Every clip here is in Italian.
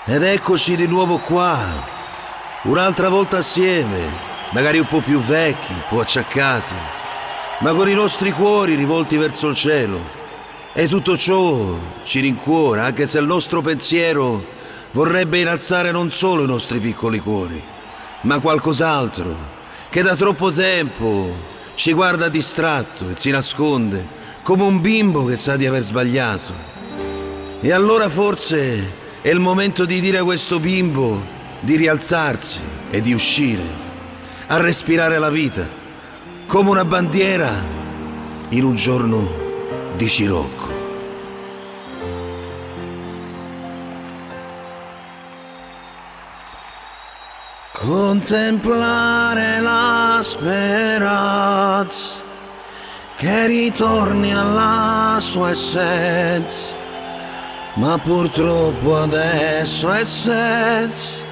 Ed eccoci di nuovo qua, un'altra volta assieme, magari un po' più vecchi, un po' acciaccati, ma con i nostri cuori rivolti verso il cielo. E tutto ciò ci rincuora, anche se il nostro pensiero vorrebbe innalzare non solo i nostri piccoli cuori, ma qualcos'altro che da troppo tempo ci guarda distratto e si nasconde come un bimbo che sa di aver sbagliato. E allora forse è il momento di dire a questo bimbo di rialzarsi e di uscire, a respirare la vita, come una bandiera in un giorno di scirocco. Contemplare la speranza che ritorni alla sua essenza, ma purtroppo adesso è senza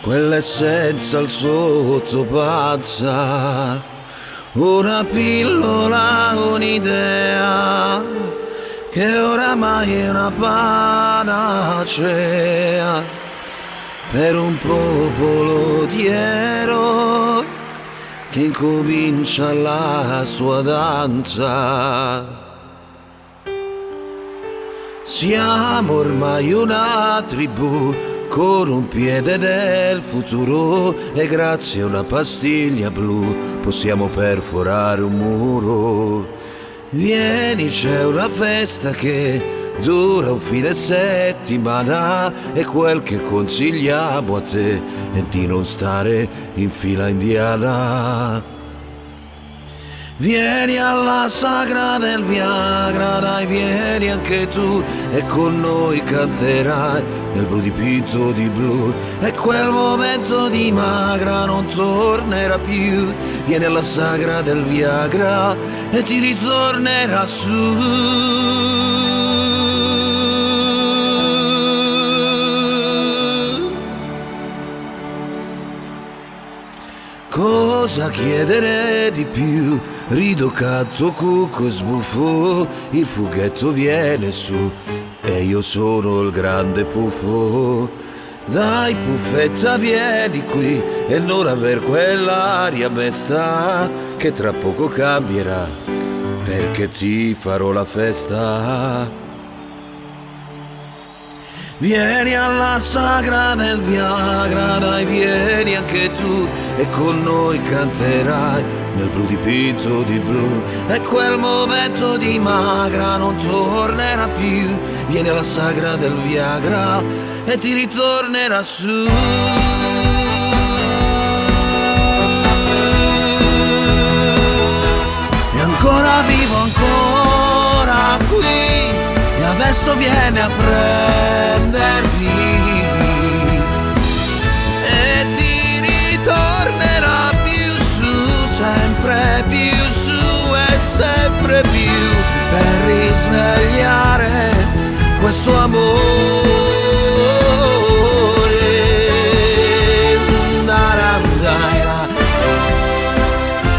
quell'essenza al sottopanza, una pillola, un'idea che oramai è una panacea per un popolo di eroi che incomincia la sua danza. Siamo ormai una tribù con un piede nel futuro e grazie a una pastiglia blu possiamo perforare un muro. Vieni, c'è una festa che dura un fine settimana e quel che consigliamo a te è di non stare in fila indiana. Vieni alla sagra del Viagra, dai, vieni anche tu e con noi canterai nel blu dipinto di blu e quel momento di magra non tornerà più. Vieni alla sagra del Viagra e ti ritornerà su. Cosa chiedere di più? Rido, canto, cucco, sbuffo, il fughetto viene su e io sono il grande puffo. Dai puffetta, vieni qui e non aver quell'aria mesta che tra poco cambierà perché ti farò la festa. Vieni alla sagra del Viagra, dai, vieni anche tu e con noi canterai nel blu dipinto di blu e quel momento di magra non tornerà più. Vieni alla sagra del Viagra e ti ritornerà su. E ancora vivo, ancora qui e adesso viene a prenderti e ti ritornerà più su, sempre più su e sempre più per risvegliare questo amore.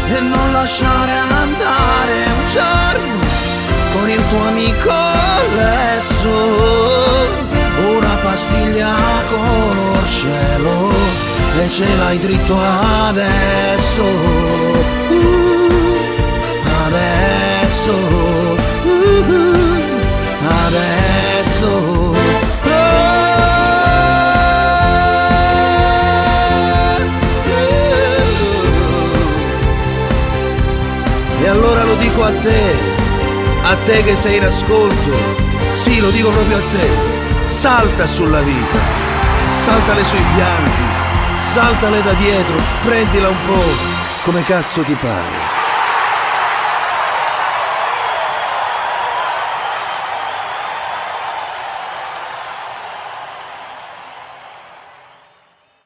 E non lasciare andare un giorno con il tuo amico lesso, una pastiglia color cielo e ce l'hai dritto adesso, adesso, adesso. E allora lo dico a te che sei in ascolto, sì, lo dico proprio a te, salta sulla vita, saltale sui fianchi, saltale da dietro, prendila un po' come cazzo ti pare.